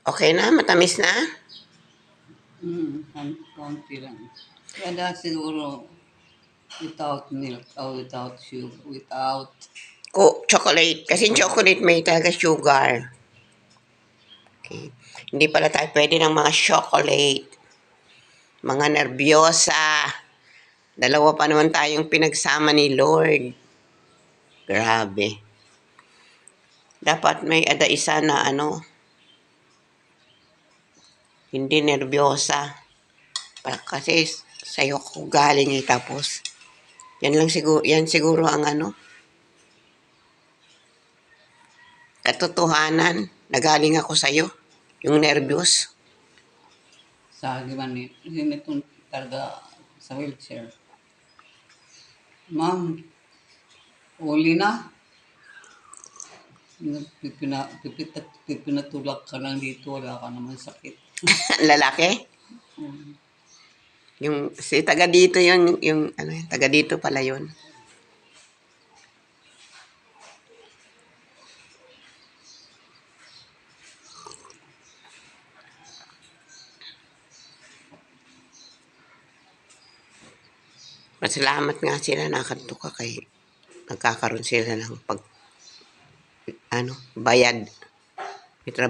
Okay na? Matamis na? Konti lang. Kaya siguro without milk or without sugar, without Chocolate. Kasi chocolate may talaga sugar. Okay. Hindi pala tayo pwede ng mga chocolate. Mga nervyosa. Dalawa pa naman tayong pinagsama ni Lord. Grabe. Dapat may isa na hindi nervyosa. Kasi sa'yo ko galing tapos. Yan siguro ang katotohanan na galing ako sa'yo. Yung nervyos. sa giman ni itong talaga sa wheelchair. Ma'am, uli na. Pipinatulak ka lang dito, wala ka naman sakit. Lalaki? Yung si taga dito yung taga dito pala yun. Masalamat nga sila nakatuka kay nagkakaroon sila ng bayad. May trabaho